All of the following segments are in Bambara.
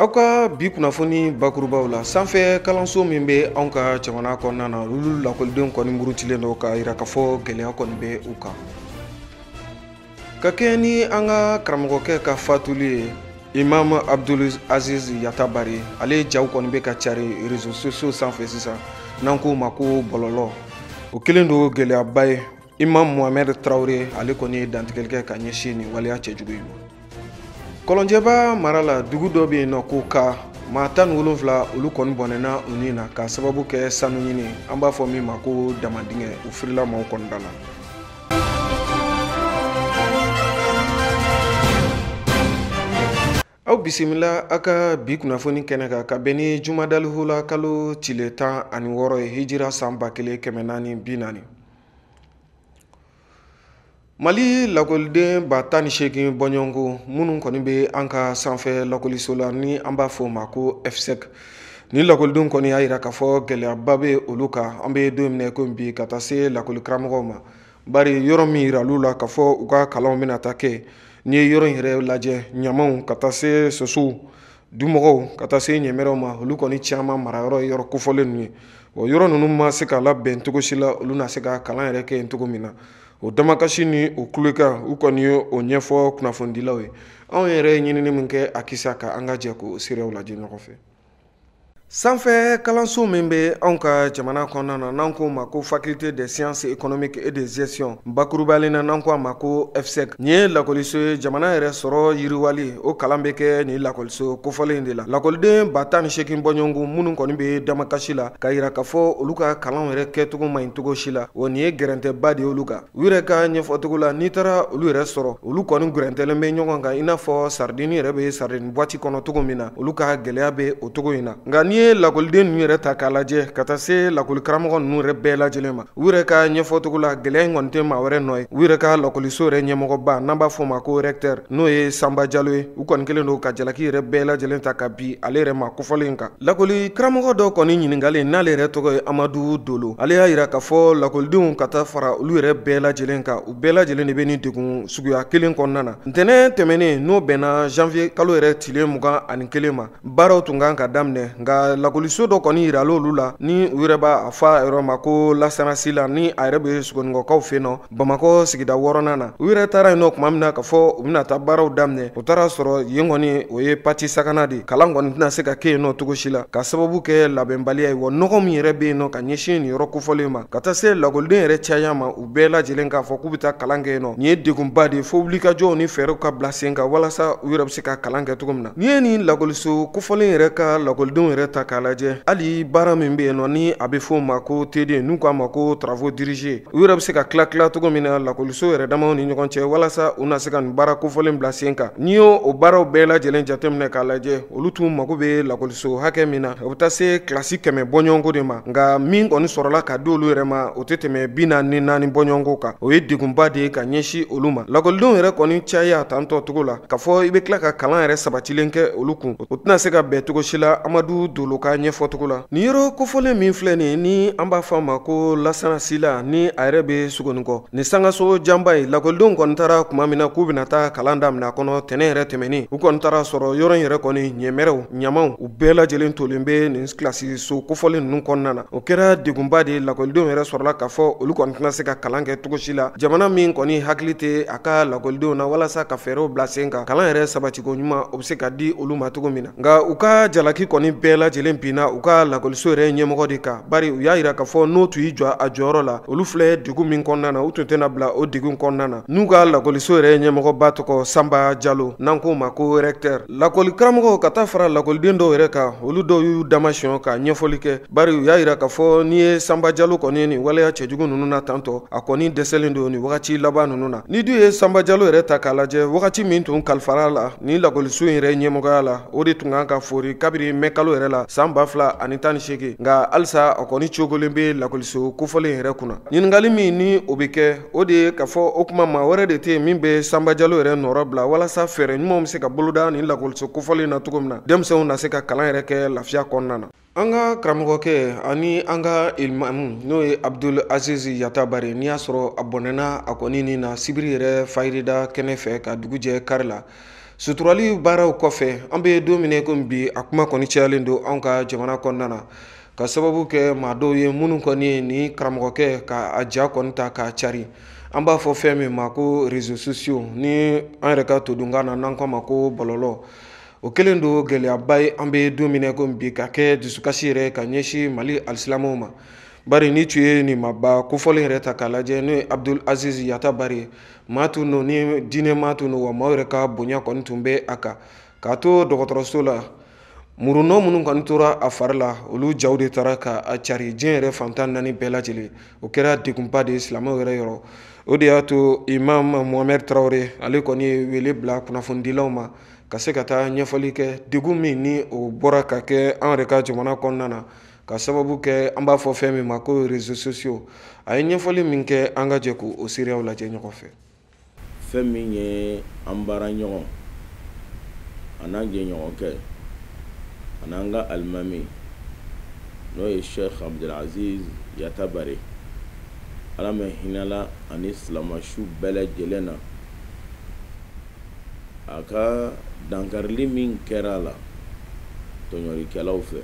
Aw ka bi kunnafoni bakurubaw la sanfɛ kalanso min bɛ anw ka jamana kɔnɔna na olu lakɔlidenw kɔni murutilen don ka yira k'a fɔ gɛlɛya kɔni bɛ u kan. Ka kɛ ni an ka karamɔgɔkɛ ka fatuli ye Imam Abdul Aziz Yatabari, ale jaw kɔni bɛ ka cari réseaux sociaux sanfɛ sisan n'an k'o ma ko bɔlɔlɔ. O kelen don gɛlɛyaba ye. Imam Mohamed Traoré ale kɔni ye dantigɛlikɛ ka ɲɛsin nin waleya cɛjugu in ma. Kɔlɔnjɛba mara la dugu dɔ bɛ yen nɔ ko ka maa 17 olu kɔni bɔnɛna u ni na ka sababu kɛ sanu ɲini an b'a fɔ min ma ko damadingɛ u firila maaw kɔnɔna la. Aw bisimila a ka bi kunnafoni kɛnɛ kan ka bɛn ni jumadalihula kalo tile 16 ye hijira san 1440. Mali lakɔliden 18 bɔɲɔgɔnko minnu kɔni bɛ an ka sanfɛ lakɔliso la ni an b'a fɔ o ma ko FSEC. Ni lakɔlidenw kɔni y'a jira k'a fɔ gɛlɛyaba bɛ olu kan an bɛ don minɛ ko bi ka taa se lakɔli karamɔgɔw ma. Bari yɔrɔ min yira olu la k'a fɔ u ka kalanw bɛna taa kɛ n'i ye yɔrɔ in yɛrɛ lajɛ ɲamaw ka taa se sosow dumɔgɔw ka taa se ɲɛmɛrɛw ma olu kɔni caman marayɔrɔ ye yɔrɔ kofɔlen ninnu ye. O yɔrɔ ninnu ma se ka labɛn cogo si la olu na se ka kalan yɛrɛ kɛ yen cogo min na. O damakasi ni o kulekan u kɔni ye o ɲɛfɔ kunnafonidilaw ye. Anw yɛrɛ ye ɲinini min kɛ a kisa ka an ka jɛ k'o seerew lajɛ ɲɔgɔn fɛ. Sanfɛ kalanso min bɛ anw ka jamana kɔnɔna na n'an k'o ma ko faculté des sciences économiques et de gestion bakurubalen na n'an k'o ma ko FSEC. Nin ye lakɔliso ye jamana yɛrɛ sɔrɔ yiriwali o kalan bɛ kɛ nin lakɔliso kofɔlen de la. Lakɔliden 18 bɔɲɔgɔnko minnu kɔni bɛ damakasi la ka yira k'a fɔ olu ka kalanw yɛrɛ kɛcogo man ɲi cogo si la. O nin ye gɛrɛntɛba de ye olu kan. U yɛrɛ ka ɲɛfɔcogo la n'i taara olu yɛrɛ sɔrɔ olu kɔni gɛrɛntɛlen bɛ ɲɔgɔn kan i n'a fɔ sardine yɛrɛ bɛ sardine boîte kɔnɔ cogo min na olu ka gɛlɛya bɛ o cogo in na. Nka n'i ye lakɔliden ninnu yɛrɛ ta k'a lajɛ ka taa se lakɔli karamɔgɔ ninnu yɛrɛ bɛɛ lajɛlen ma u yɛrɛ ka ɲɛfɔcogo la gɛlɛya in kɔni tɛ maa wɛrɛ nɔ ye u yɛrɛ ka lakɔliso yɛrɛ ɲɛmɔgɔba n'an b'a fɔ o ma ko recteur n'o ye Sanba Jalo ye u kɔni kelen don ka jalaki yɛrɛ bɛɛ lajɛlen ta ka bi ale yɛrɛ ma kofɔlen kan. Lakɔli karamɔgɔ dɔ kɔni ɲininkali n'ale yɛrɛ tɔgɔ ye Amadu Dolo ale y'a yira k'a fɔ lakɔlidenw ka taa fara olu yɛrɛ bɛɛ lajɛlen kan u bɛɛ lajɛlen de bɛ nin degun suguya kelen kɔnɔna na. Ntɛnɛn tɛmɛnen n'o bɛnna janvier kalo yɛrɛ tile 21 ma baaraw tun kan ka daminɛ nka lakɔliso dɔ kɔni yira olu la ni u yɛrɛ b'a fɔ a yɔrɔ ma ko Lasanasi la ni a yɛrɛ bɛ Sogonikɔkaw fɛ yen nɔ Bamakɔ sigida 6nan na u yɛrɛ taara yen nɔ tuma min na k'a fɔ u bɛna taa baaraw daminɛ u taara sɔrɔ yen kɔni o ye pati sabanan de kalan kɔni tɛna se ka kɛ yen nɔ cogo si la ka sababu kɛ labɛnbaliya ye wa nɔgɔ min yɛrɛ bɛ yen nɔ ka ɲɛsin nin yɔrɔ kofɔlen ma ka taa se lakɔliden yɛrɛ caya ma u bɛɛ lajɛlen k'a fɔ k'u bɛ taa kalan kɛ yen nɔ nin ye degunba de ye fo wulikajɔw ni fɛɛrɛw ka bila sen kan walasa u yɛrɛ bɛ se ka kalan kɛ cogo min na. N'i ye nin lakɔliso kofɔlen yɛrɛ ka lakɔlidenw yɛrɛ ta k'a lajɛ hali baara min bɛ yen nɔ ni a bɛ fɔ o ma ko TD n'u k'a ma ko travaux dirigés u yɛrɛ bɛ se ka tila cogo min na lakɔliso yɛrɛ damaw ni ɲɔgɔn cɛ walasa u na se ka nin baara kofɔlen bila sen kan. N'i y'o o baaraw bɛɛ lajɛlen jateminɛ k'a lajɛ olu tun mago bɛ lakɔliso hakɛ min na o bɛ taa se kilasi 100 bɔɲɔgɔnko de ma nka min kɔni sɔrɔla ka di olu yɛrɛ ma o tɛ tɛmɛ 44 bɔɲɔgɔnko kan o ye degunba de ye ka ɲɛsin olu ma. Lakɔlidenw yɛrɛ kɔni caya tantɔ cogo la k'a fɔ i bɛ tila ka kalan yɛrɛ sabatilen kɛ olu kun o tɛna se ka bɛn cogo si la Amadu Dolo ka ɲɛfɔcogo la. Nin yɔrɔ kofɔlen min filɛ nin ye ni an b'a fɔ a ma ko Lasanasi la ni a yɛrɛ bɛ Sogonikɔ ni sangaso janba ye lakɔlidenw kɔni taara tuma min na k'u bɛna taa kalan daminɛ a kɔnɔ tɛnɛn yɛrɛ tɛmɛnen u kɔni taara sɔrɔ yɔrɔ in yɛrɛ kɔni ɲɛmɛrɛw ɲamaw u bɛɛ lajɛlen tolen bɛ nin kilasi so kofɔlen ninnu kɔnɔna na o kɛra degunba de ye lakɔlidenw yɛrɛ sɔrɔla k'a fɔ olu kɔni tɛna se ka kalan kɛ cogo si la jamana min kɔni hakili tɛ a ka lakɔlidenw na walasa ka fɛɛrɛw bila sen kan kalan yɛrɛ sabatiko ɲuman o bɛ se ka di olu ma cogo min na nka u ka jalaki kɔni bɛɛ lajɛlen binna u ka lakɔliso yɛrɛ ɲɛmɔgɔ de kan bari u y'a yira k'a fɔ n'o tun y'i jɔ a jɔyɔrɔ la olu filɛ degun min kɔnɔna na u tun tɛna bila o degun kɔnɔna na n'u ka lakɔliso yɛrɛ ɲɛmɔgɔba tɔgɔ Sanba Jalo n'an k'o ma ko recteur. Lakɔli karamɔgɔw ka taa fara lakɔliden dɔw yɛrɛ kan olu dɔw y'u damasiyɔn ka ɲɛfɔli kɛ bari u y'a yira k'a fɔ n'i ye Sanba Jalo kɔni nin waleya cɛjugu ninnu na tantɔ a kɔni dɛsɛlen don nin wagati laban ninnu na. Ni dun ye Sanba Jalo yɛrɛ ta k'a lajɛ wagati min tun kalifara la ni lakɔliso in yɛrɛ ɲɛmɔgɔya la o de tun kan ka fori kabiri mɛ kalo yɛrɛ la san 2018 nka halisa a kɔni cogolen bɛ lakɔliso kofɔlen yɛrɛ kunna. Ɲininkali min ni o bɛ kɛ o de ye k'a fɔ o kuma maa wɛrɛ de tɛ yen min bɛ Sanba Jalo yɛrɛ nɔrɔ bila walasa fɛɛrɛ ɲumanw bɛ se ka boloda nin lakɔliso kofɔlen na cogo min na denmisɛnw na se ka kalan yɛrɛ kɛ lafiya kɔnɔna na. An ka karamɔgɔkɛ ani an ka imamu n'o ye Abdul Aziz Yatabari n'i y'a sɔrɔ a bɔnɛna a kɔni nin na sibiri yɛrɛ fayirida kɛnɛ fɛ ka dugu jɛ kari la suturali baaraw kɔfɛ an bɛ don min komi bi a kuma kɔni cayalen don anw ka jamana kɔnɔna na ka sababu kɛ maa dɔw ye minnu kɔni ye ni karamɔgɔkɛ ka a ja kɔni ta k'a cari an b'a fɔ fɛn min ma ko réseaux sociaux ni an yɛrɛ ka todunkan na n'an k'a ma ko bɔlɔlɔ o kɛlen don gɛlɛyaba ye an bɛ don min komi bi ka kɛ dusukasi yɛrɛ ka ɲɛsin mali alisilamɛw ma bari ni tun ye nin maba kofɔlen yɛrɛ ta k'a lajɛ n'o ye Abdul Aziz Yata Bari maa tun don ni diinɛ maa tun don wa maaw yɛrɛ ka bonya kɔni tun bɛ a kan k'a to dɔgɔtɔrɔso la murunɔ minnu kɔni tora a fari la olu jaw de taara k'a cari diɲɛ yɛrɛ fantan naani bɛɛ lajɛlen o kɛra degunba de ye silamɛw yɛrɛ yɔrɔ o de y'a to Imam Mohamed Traoré ale kɔni ye wele bila kunnafonidilaw ma ka se ka taa ɲɛfɔli kɛ degun min ni o bɔra ka kɛ an yɛrɛ ka jamana kɔnɔna na ka sababu kɛ an b'a fɔ fɛn min ma ko réseaux sociaux a ye ɲɛfɔli min kɛ an ka jɛ k'o seereyaw lajɛ ɲɔgɔn fɛ. Fɛn min ye an baara ɲɔgɔn a n'an jɛɲɔgɔn kɛ a n'an ka alimami n'o ye Sheikh Abdul Aziz Yata Bari ala ma hinɛla ani silamɛsu bɛɛ lajɛlen na a ka dankarili min kɛra a la tɔɲɔlikɛlaw fɛ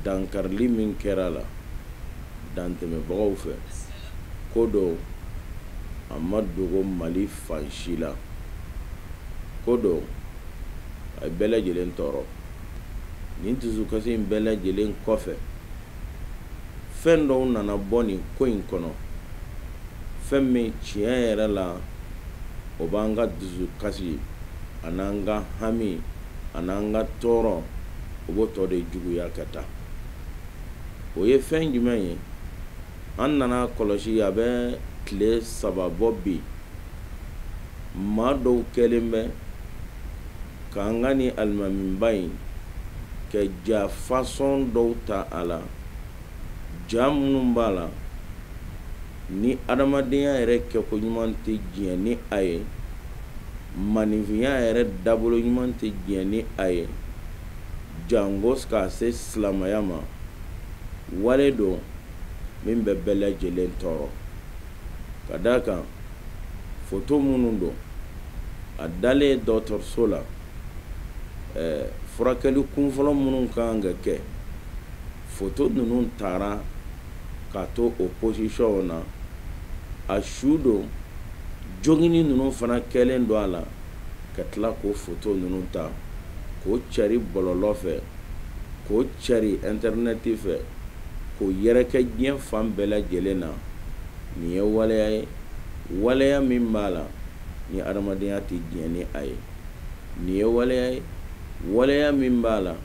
dankarili min kɛra a la dantɛmɛbagaw fɛ ko dɔw a ma dogo Mali fan si la ko dɔw a ye bɛɛ lajɛlen tɔɔrɔ nin dusukasi in bɛɛ lajɛlen kɔfɛ fɛn dɔw nana bɔ nin ko in kɔnɔ fɛn min tiɲɛ yɛrɛ la o b'an ka dusukasi a n'an ka hami a n'an ka tɔɔrɔ o b'o tɔ de juguya ka taa o ye fɛn jumɛn ye an nana kɔlɔsi a bɛ tile 3 bɔ bi maa dɔw kɛlen bɛ k'an ka ni alimamiba in kɛ ja fasɔn dɔw ta a la ja minnu b'a la ni adamadenya yɛrɛ kɛko ɲuman tɛ diɲɛ ni a ye maninfinya yɛrɛ dabolo ɲuman tɛ diɲɛ ni a ye jango k'a se silamɛya ma wale don min bɛ bɛɛ lajɛlen tɔɔrɔ ka d'a kan foto minnu don a dalen dɔgɔtɔrɔso la furakɛli kunfɔlɔ minnu kan ka kɛ foto ninnu taara k'a to o posisiyɔnw na a su don jogini ninnu fana kɛlen don a la ka tila k'o foto ninnu ta k'o cari bɔlɔlɔ fɛ k'o cari interneti fɛ k'o yɛrɛkɛ diɲɛ fan bɛɛ lajɛlen na nin ye waleya ye waleya min b'a la ni adamadenya tɛ diɲɛ ni a ye nin ye waleya ye waleya min b'a la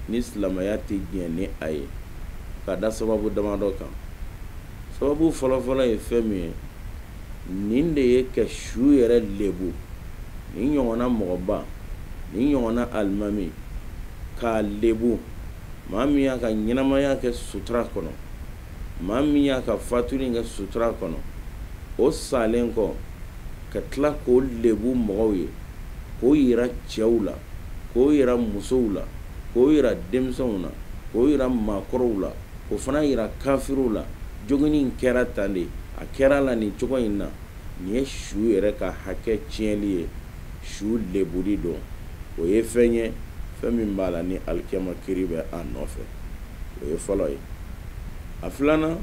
ni silamɛya tɛ diɲɛ ni a ye ka da sababu damadɔ kan sababu fɔlɔfɔlɔ ye fɛn min ye nin de ye ka su yɛrɛ lebu nin ɲɔgɔnna mɔgɔba nin ɲɔgɔnna alimami k'a lebu maa min y'a ka ɲɛnamaya kɛ sutura kɔnɔ maa min y'a ka fatuli kɛ sutura kɔnɔ o salen kɔ ka tila k'o lebu mɔgɔw ye k'o yira cɛw la k'o yira musow la k'o yira denmisɛnw na k'o yira maakɔrɔw la k'o fana yira kafiriw la jogini in kɛra tan de a kɛra la nin cogo in na nin ye su yɛrɛ ka hakɛ tiɲɛli ye su lebuli don o ye fɛn ye fɛn min b'a la ni alikiyama kiri bɛ a nɔfɛ o ye fɔlɔ ye a filanan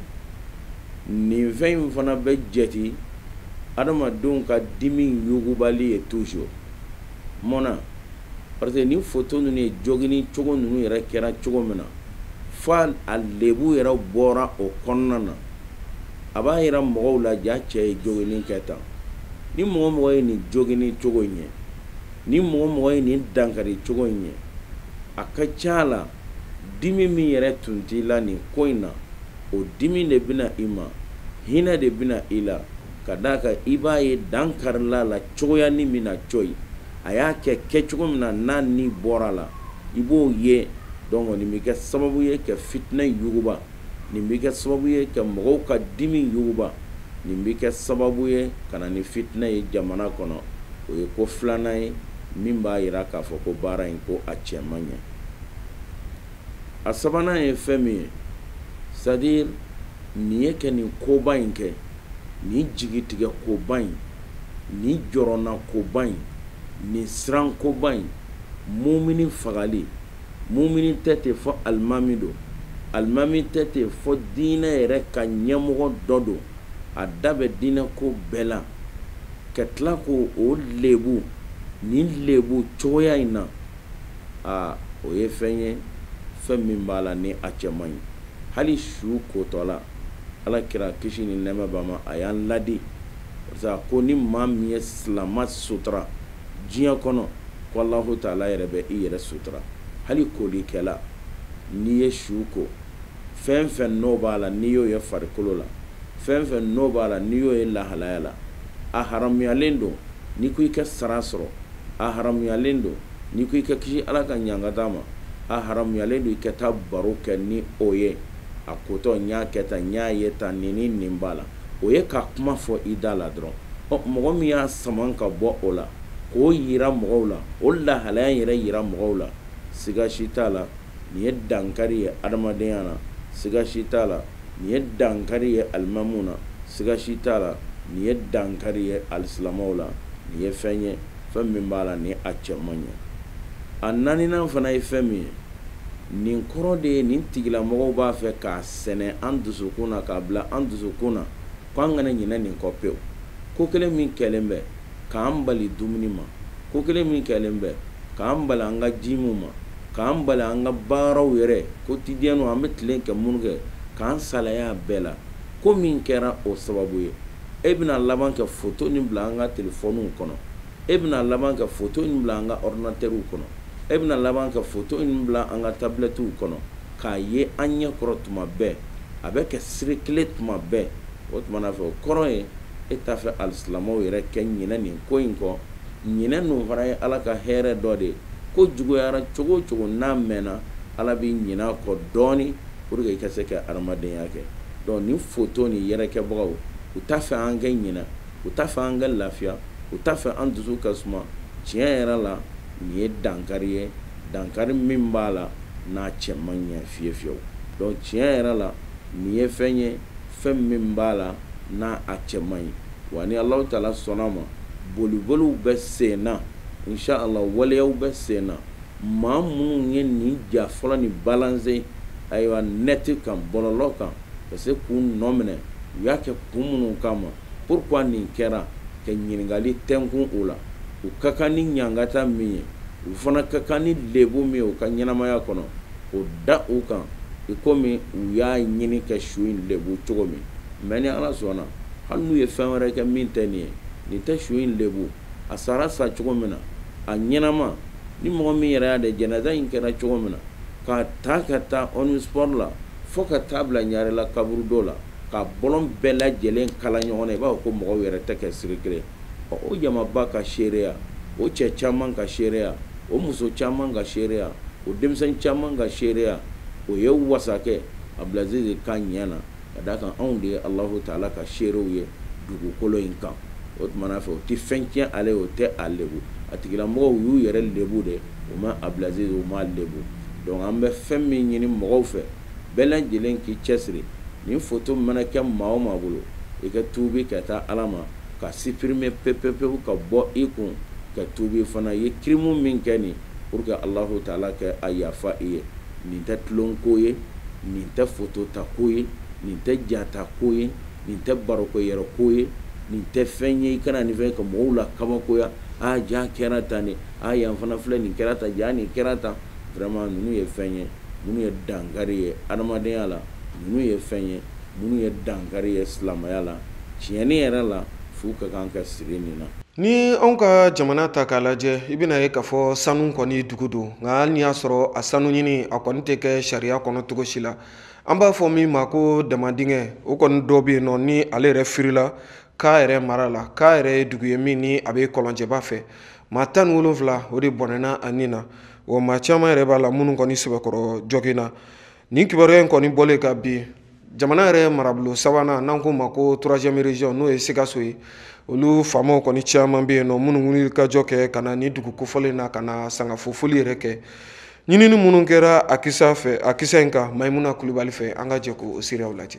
nin fɛn in fana bɛ jɛti adamadenw ka dimi yugubali ye toujours mun parce que ni foto ninnu ye jogini cogo ninnu yɛrɛ kɛra cogo min na fa a lebu yɛrɛ bɔra o kɔnɔna na a b'a yira mɔgɔw la ja cɛ ye jogini kɛ tan ni mɔgɔ mɔgɔ ye nin jogini cogo in ye ni mɔgɔ mɔgɔ ye nin dankari cogo in ye a ka ca la dimi min yɛrɛ tun t'i la nin ko in na o dimi de bɛna i ma hinɛ de bɛna i la ka d'a kan i b'a ye dankarila la cogoya ni min na coyi a y'a kɛ cogo min na n'a ni bɔra la i b'o ye donc nin bɛ kɛ sababu ye ka fitinɛ yuguba nin bɛ kɛ sababu ye ka mɔgɔw ka dimi yuguba nin bɛ kɛ sababu ye ka na ni fitinɛ ye jamana kɔnɔ o ye ko filanan ye min b'a yira k'a fɔ ko baara in ko a cɛ man ɲɛ a sabanan ye fɛn min ye c'est à dire nin ye ka nin koba in kɛ nin jigitigɛ koba in nin jɔrɔna koba in nin sirankoba in mumini fagali mumini tɛ ten fɔ alimami don alimami tɛ ten fɔ diinɛ yɛrɛ ka ɲɛmɔgɔ dɔ don a da bɛ diinɛ ko bɛɛ la ka tila ko o lebu nin lebu cogoya in na o ye fɛn ye fɛn min b'a la ni a cɛ man ɲi hali su kotɔ la ala kira kisi ni nɛɛma b'a ma a y'an ladi parce ko ni maa min ye silama sutura diɲɛ kɔnɔ ko Alahu Taala yɛrɛ bɛ i yɛrɛ sutura hali kolikɛla n'i ye su ko fɛn fɛn n'o b'a la n'i y'o ye farikolo la fɛn fɛn n'o b'a la n'i y'o ye lahalaya la a haramuyalen don n'i ko i ka sara sɔrɔ a haramuyalen don n'i ko i ka kisi ala ka ɲangata ma a haramuyalen don i ka taa baro kɛ ni o ye a kotɔ n y'a kɛ tan n y'a ye tan nin b'a la o ye ka kuma fɔ i da la dɔrɔn mɔgɔ min y'a saman ka bɔ o la k'o yira mɔgɔw la o lahalaya yɛrɛ yira mɔgɔw la siga si t'a la nin ye dankari ye adamadenya na siga si t'a la nin ye dankari ye alimamu na siga si t'a la nin ye dankari ye alisilamɛw la nin ye fɛn ye fɛn min b'a la ni a cɛ man ɲɛ a naaninan fana ye fɛn min ye nin kɔrɔ de ye nin tigilamɔgɔw b'a fɛ k'a sɛnɛ an dusukun na k'a bila an dusukun na ko an kana ɲinɛ nin kɔ pewu ko kelen min kɛlen bɛ k'an bali dumuni ma ko kelen min kɛlen bɛ k'an bali an ka jimu ma k'an bali an ka baaraw yɛrɛ quotidienne an bɛ tilen kɛ minnu kɛ k'an salaya bɛɛ la ko min kɛra o sababu ye e bɛna laban kɛ photo nin bila an ka telefɔniw kɔnɔ e bɛna laban kɛ photo nin bila an ka ordinateur kɔnɔ e bɛna laban kɛ photo nin bila an ka tablettes kɔnɔ k'a ye an ɲɛ kɔrɔ tuma bɛɛ a bɛ kɛ circuler tuma bɛɛ o tuma na fɛ o kɔrɔ ye e t'a fɛ alisilamɛw yɛrɛ kɛ ɲinɛ nin ko in kɔ ɲinɛ ninnu fana ye ala ka hɛrɛ dɔ de ye ko juguyara cogo o cogo n'a mɛnna ala b'i ɲinɛ a kɔ dɔɔni pour que i ka se ka adamadenya kɛ donc nin photo nin yɛrɛkɛbagaw u t'a fɛ an kɛ ɲinɛ u t'a fɛ an ka lafiya u t'a fɛ an dusu ka suma tiɲɛ yɛrɛ la nin ye dankari ye dankari min b'a la n'a cɛ man ɲɛ fiye fiyewu donc tiɲɛ yɛrɛ la nin ye fɛn ye fɛn min b'a la n'a a cɛ man ɲi wa ni Alahu Taala sɔnna ma boliboliw bɛ sen na inshallah waleyaw bɛ sen na maa minnu ye nin ja fɔlɔ ni balanse ayiwa net kan bɔlɔlɔ kan ka se k'u nɔ minɛ u y'a kɛ kun minnu kama pourquoi nin kɛra ka ɲininkali tɛnkun o la u ka kan ni ɲangata min ye u fana ka kan ni lebu min ye u ka ɲɛnamaya kɔnɔ o da u kan i komi u y'a ɲini ka su in lebu cogo min mais ni ala sɔnna hali n'u ye fɛn wɛrɛ kɛ min tɛ nin ye nin tɛ su in lebu a sara sa cogo min na a ɲɛnama ni mɔgɔ min yɛrɛ y'a de jɛnɛza in kɛra cogo min na k'a ta ka taa omnisport la fo ka taa bila ɲarela kaburu dɔ la ka bɔlɔn bɛɛ lajɛlen kala ɲɔgɔn na i b'a fɔ ko mɔgɔw yɛrɛ tɛ kɛ siri kelen o jamaba ka seereya o cɛ caman ka seereya o muso caman ka seereya o denmisɛn caman ka seereya o ye wasakɛ Abdulaziz ka ɲɛ na ka d'a kan anw de ye Alahu Taala ka seerew ye dugukolo in kan o tuma na fɛ o tɛ fɛn tiɲɛ ale o tɛ a lebu a tigilamɔgɔw y'u yɛrɛ lebu de o ma Abdulaziz o ma lebu donc an bɛ fɛn min ɲini mɔgɔw fɛ bɛɛ lajɛlen k'i cɛsiri nin photo mana kɛ maa o maa bolo i ka tuubi ka taa ala ma ka supprimer pepepewu ka bɔ i kun ka tuubi fana ye crime min kɛ nin pour que Alahu Taala kɛ a yafa i ye nin tɛ tulonko ye nin tɛ photo ta ko ye nin tɛ jata ko ye nin tɛ baroko yɛrɛ ko ye nin tɛ fɛn ye i kana nin fɛn ka mɔgɔw la kabakoya ja kɛra tan de yan fana filɛ nin kɛra tan ja nin kɛra tan vraiment ninnu ye fɛn ye minnu ye dankari ye adamadenya la ninnu ye fɛn ye minnu ye dankari ye silamɛya la tiɲɛni yɛrɛ la f'u ka kan ka siri nin na ni anw ka jamana ta k'a lajɛ i bɛna ye k'a fɔ sanu kɔni dugu don nka hali ni y'a sɔrɔ a sanu ɲini a kɔni tɛ kɛ sariya kɔnɔ cogo si la an b'a fɔ min ma ko damadingɛ o kɔni dɔ bɛ yen nɔ ni ale yɛrɛ firila k'a yɛrɛ mara la k'a yɛrɛ ye dugu ye min ni a bɛ kɔlɔnjɛba fɛ maa 17 o de bɔnɛna a nin na wa maa caman yɛrɛ b'a la minnu kɔni sɛbɛkɔrɔ jɔgin na nin kibaruya in kɔni bɔlen ka bin jamana yɛrɛ marabolo sabanan n'an ko ma ko 3e région n'o ye Sikaso ye olu faamaw kɔni caman bɛ yen nɔ minnu wuli ka jɔ kɛ ka na ni dugu kofɔlen na ka na sangafofoli yɛrɛ kɛ ɲinini minnu kɛra a kisɛ in kan Mayimuna Kulibali fɛ an ka jɛ k'o siraw lajɛ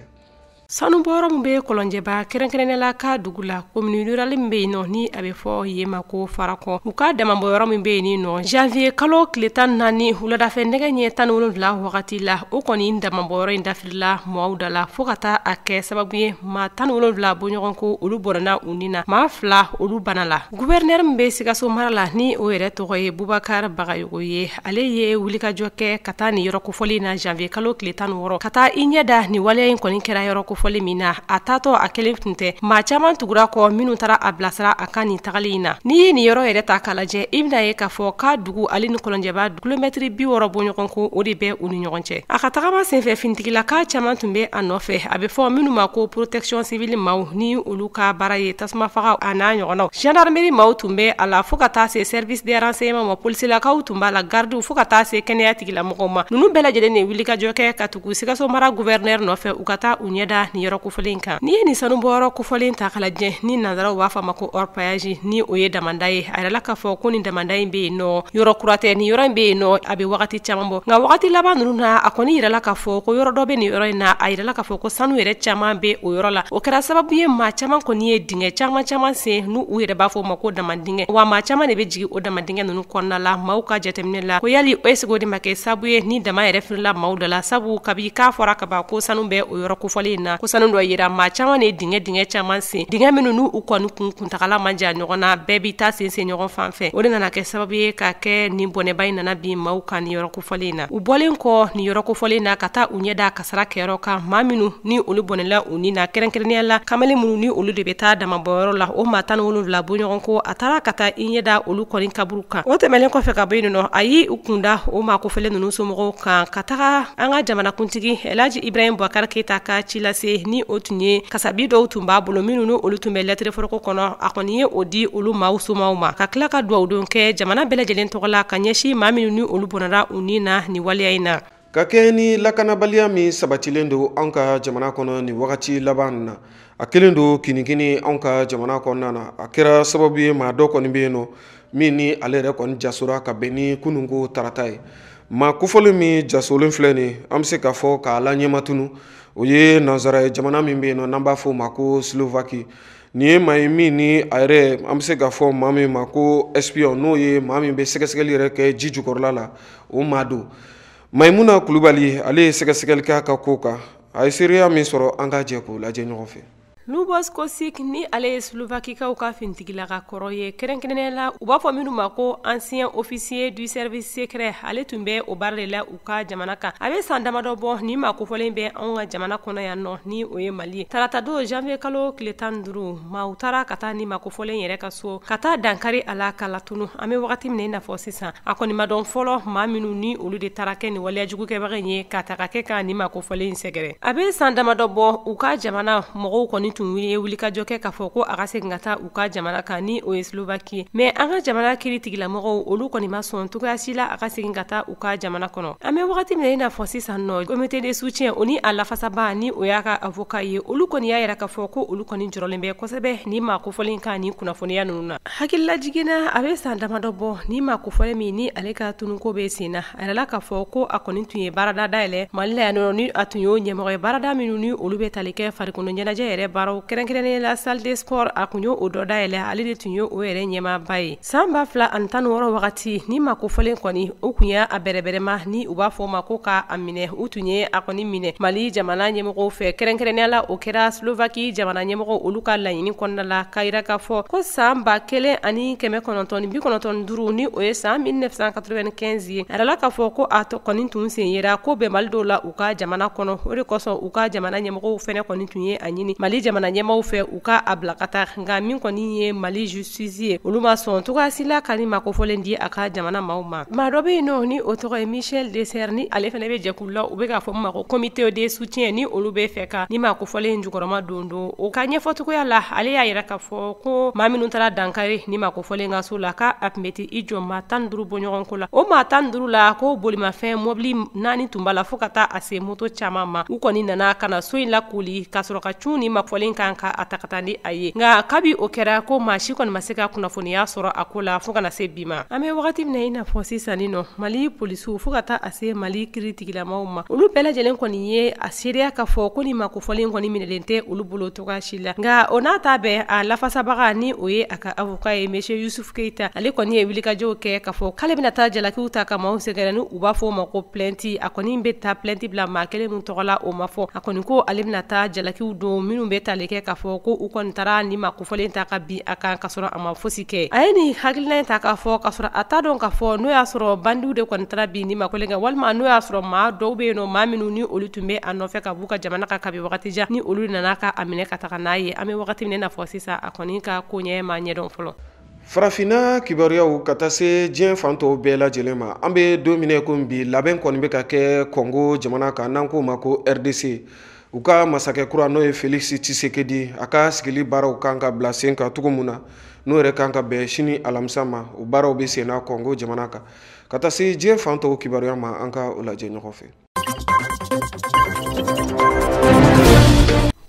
sanu bɔrɔ min be kɔlɔnjɛba kɛrɛnkɛrɛnnɛla ka dugu la komini rurali min be yen nɔ ni a be fɔ ye ma ko farakɔ u ka damabɔyɔrɔ min be yen ni nɔ janvier kalo tile 14 wuladafɛ nɛgɛ ɲɛ 17 wagati la o kɔni damabɔyɔrɔ in dafirila mɔgɔw da la fɔɔ ka taa a kɛ sababu ye ma 17 bɔɲɔgɔn ko olu bɔrɛna u ni na ma 2 olu bana la guvɛrnɛr min be Sikaso mara la ni o yɛrɛ tɔgɔ ye Bubakar Bagayogo ye ale ye wulikajɔ kɛ ka taa ni yɔrɔ kofɔli na janvier kalo tile 16 ka taa i ɲɛda ni waleya in kɔni kɛra yɔrɔ fɔli min na a taatɔ a kelen tun tɛ maa caman tugura kɔ minnu tara a bilasira a ka nin tagali in na n'i ye nin yɔrɔ yɛrɛ ta k'a lajɛ i bɛna ye k'a fɔ k'a dugu ale ni kɔlɔnjɛba kilomɛtiri 60 bɔɲɔgɔn ko o de bɛ u ni ɲɔgɔn cɛ a ka tagama senfɛ finitigilaka caman tun bɛ a nɔfɛ a bɛ fɔ minnu ma ko protection civile maaw ni olu ka baara ye tasuma faga a n'a ɲɔgɔnnaw gendarmerie maaw tun bɛ a la fɔɔ ka taa se service de renseignement ma polisilakaw tun b'a la gardiw fɔɔ ka taa se kɛnɛya tigilamɔgɔw ma ninnu bɛɛ lajɛlen de wulikajɔ kɛ ka tugu Sikaso mara guvɛrnɛr nɔfɛ u ka taa u ɲɛda ni yɔrɔ kofɔlen kan ni ye ni sanu bɔyɔrɔ kofɔlen ta kala jɛ ni nazaraw b'a fɔ ma ko orpaillage ni o ye damanda ye a yɛrɛla k'a fɔ ko ni damanda in be yen nɔ yɔrɔ kuratɛ ni yɔrɔ in be yen nɔ a be wagati caman bɔ nka wagati laban ninnu na a kɔni yirɛla k'a fɔ ko yɔrɔ dɔ be ni yɔrɔ in na a yirɛla k'a fɔ ko sanu yɛrɛ caman be o yɔrɔ la o kɛra sababu ye maa caman kɔni ye dingɛ caman sen n'u u yɛrɛ b'a fɔ ma ko damandingɛ wa maa caman de be jigi o damandingɛ ninnu kɔnɔna la maaw ka jateminɛ la ko yali o esego de ma kɛ sabu ye ni dama yɛrɛ firila maaw da la sabu kabi k'a fɔra ka ban ko sanu bɛ o yɔrɔ kofɔlen na ko sanu dɔ yira maa caman ne dingɛ caman sen dingɛ minnu n'u u kɔni kuntagala man jan ɲɔgɔn na bɛɛ bi taa sensen ɲɔgɔn fan fɛ o de nana kɛ sababu ye ka kɛ nin bɔnɛba in nana bin maaw kan ni yɔrɔ kofɔlen na u bɔlen kɔ ni yɔrɔ kofɔlen na ka taa u ɲɛda kasara kɛyɔrɔ kan maa minnu ni olu bɔnɛla u ni na kɛrɛnkɛrɛnnenya la kamalen minnu ni olu de be taa damabɔyɔrɔ la o maa 17 bɔɲɔgɔn ko a taara ka taa i ɲɛda olu kɔni kaburu kan o tɛmɛlen kɔfɛ ka bɔ yen nɔ a yi u kunda o maa kofɔlen ninnu somɔgɔw kan ka taga an ka jamanakuntigi Elhaji Ibrahim Boubacar Keita ka ci lase ni o tun ye kasabi dɔw tun b'a bolo minnu ni olu tun bɛ lettre foroko kɔnɔ a kɔni ye o di olu maaw somaw ma ka tila ka duwawudon kɛ jamana bɛɛ lajɛlen tɔgɔ la ka ɲɛsin maa minnu ni olu bɔnɛra u ni na ni waleya in na ka kɛ ni lakanabaliya min sabatilen don anw ka jamana kɔnɔ ni wagati laban na a kelen don kinikini anw ka jamana kɔnɔna na a kɛra sababu ye maa dɔ kɔni bɛ yen nɔ min ni ale yɛrɛ kɔni jasora ka bɛn ni kununko tarata ye maa kofɔli min jasolen filɛ nin an bɛ se k'a fɔ k'a la ɲɛmatunu o ye nanzara ye jamana min bɛ yen nɔ n'an b'a fɔ o ma ko Slovaquie nin ye maa ye min ni a yɛrɛ an bɛ se k'a fɔ maa min ma ko espion n'o ye maa min bɛ sɛgɛsɛgɛli yɛrɛ kɛ ji jukɔrɔla la o maa don Maimuna Kulubali ale ye sɛgɛsɛgɛli kɛ a ka ko kan a ye seereya min sɔrɔ an ka jɛ k'o lajɛ ɲɔgɔn fɛ Lubos Kosik ni ale ye Slovakikaw ka fintigilaka kɔrɔ ye kɛrɛnkɛrɛnnenya la u b'a fɔ minnu ma ko ancien officier du service secret ale tun bɛ o baara de la u ka jamana kan a bɛ san damadɔ bɔ ni maa kofɔlen bɛ anw ka jamana kɔnɔ yan nɔ ni o ye Mali ye tarata don janvier kalo tile 15 maaw taara ka taa ni maa kofɔlen yɛrɛ ka so ka taa dankari a la ka latunu an bɛ wagati min na i n'a fɔ sisan a kɔni ma dɔn fɔlɔ maa minnu ni olu de taara kɛ nin waleya jugukɛbaga ye ka taga kɛ ka ni maa kofɔlen sɛgɛrɛ a bɛ san damadɔ bɔ u ka jamana mɔgɔw kɔni tun ye wulikajɔ kɛ k'a fɔ ko a ka segin ka taa u ka jamana kan ni o ye Slovaquie mais an ka jamana kiri tigilamɔgɔw olu kɔni ma sɔn cogoya si la a ka segin ka taa u ka jamana kɔnɔ an bɛ wagati min na i n'a fɔ sisan nɔ comité de soutien o ni a lafasaba ni o y'a ka avocat ye olu kɔni y'a yɛrɛ k'a fɔ ko olu kɔni jɔrɔlen bɛ kosɛbɛ ni maa kofɔlen kan ni kunnafoniya ninnu na hakilila jiginna a bɛ san damadɔ bɔ ni maa kofɔlen min ni ale ka tununko bɛ sen na a yɛrɛla k'a fɔ ko a kɔni tun ye baarada dayɛlɛ Mali la yan nɔ ni a tun y'o ɲɛmɔgɔ ye baarada minnu ni olu bɛ tali kɛ farikolo ɲɛnajɛ yɛrɛ baaraw kɛrɛnkɛrɛnnen la salle de sport a kun y'o dɔ dayɛlɛ ale de tun ye o yɛrɛ ɲɛmaaba ye san 2016 wagati ni maa kofɔlen kɔni o kun y'a bɛrɛbɛrɛma ni u b'a fɔ ma ko k'a minɛ u tun ye a kɔni minɛ Mali jamana ɲɛmɔgɔw fɛ kɛrɛnkɛrɛnnenya la o kɛra Slovaquie jamana ɲɛmɔgɔ olu ka laɲini kɔnɔna la k'a yira k'a fɔ ko san 1995 ni o ye san 1995 ye a yɛrɛla k'a fɔ ko a kɔni tun sen yera ko bɛn Mali dɔw la u ka jamana kɔnɔ o de kosɔn u ka jamana ɲɛmɔgɔw fɛnɛ kɔni tun ye a ɲini Mali jamana ɲɛmɔgɔw fɛ u ka a bila ka taa nka min kɔni ye Mali justice ye olu ma sɔn cogoyasi la ka ni maa kofɔlen di a ka jamana maaw ma maa dɔ bɛ yen nɔ ni o tɔgɔ ye Michel Deser ni ale fɛnɛ bɛ jɛkulu la u bɛ k'a fɔ ma ko comité de soutien ni olu bɛ fɛ ka ni maa kofɔlen jukɔrɔma don o ka ɲɛfɔcogoya la ale y'a yɛrɛ k'a fɔ ko maa minnu taara dankari ni maa kofɔlen ka so la k'a tun bɛ i jɔ maa 15 bɔɲɔgɔn ko la o maa 15 la ko bolimafɛn mobili 4 tun b'a la fo ka taa a se moto caman ma u kɔni nana ka na so in lakoli ka sɔrɔ ka cun ni maa kofɔlen kan ka atakatandi a ye nga kabi o kɛra ko maa si kɔni ma se ka kunnafoniya sɔrɔ a ko la fo kana se bi ma. An bɛ wagati min na i n'a fɔ sisan nɔ Mali polisiw fo ka taa a se Mali kiritigilamaw ma olu bɛɛ lajɛlen kɔni ye a seereya ka fɔ ko ni ma kofɔlen kɔni minɛlen tɛ olu bolo togoya si la nga o n'a ta bɛɛ a lafasabaga ni o ye a ka avocat ye monsieur Yusuf Keita ale kɔni ye wulikajɔw kɛ ka fɔ k'ale bɛna taa jalakiw ta ka maaw sɛgɛrɛ ni u b'a fɔ o ma ko plainte a kɔni bɛ taa plainte bila maa kelen min tɔgɔ la o ma fɔ a kɔni ko ale bɛna taa jalakiw don minnu bɛ tali kɛ ka fɔ ko u kɔni taara ni ma kofɔlen ta ka bin a kan ka sɔrɔ a ma fosi kɛ a ye nin hakilina ta k'a fɔ ka sɔrɔ a t'a dɔn k'a fɔ n'o y'a sɔrɔ bandiw de kɔni taara bin ni ma kofɔlen kɛ walima n'o y'a sɔrɔ maa dɔw bɛ yen nɔ maa minnu ni olu tun bɛ a nɔfɛ ka b'u ka jamana kan kabi wagati jan ni olu nana ka a minɛ ka taga n'a ye an bɛ wagati min na fɔ sisan a kɔni ka ko ɲɛ ma ɲɛdɔn fɔlɔ. Farafinna kibaruyaw ka taa se diɲɛ fan tɔw bɛɛ lajɛlen ma an bɛ don min ko bi labɛn kɔni bɛ ka kɛ Kongo jamana kan n'an k'o ma ko RDC u ka masakɛ kura n'o ye Félix Tshisekedi a ka sigili baaraw kan ka bila sen kan cogo min na n'o yɛrɛ kan ka bɛn sini alamisa ma o baaraw bɛ sen na Kongo jamana kan ka taa se diɲɛ fan tɔw kibaruya ma an ka o lajɛ ɲɔgɔn fɛ.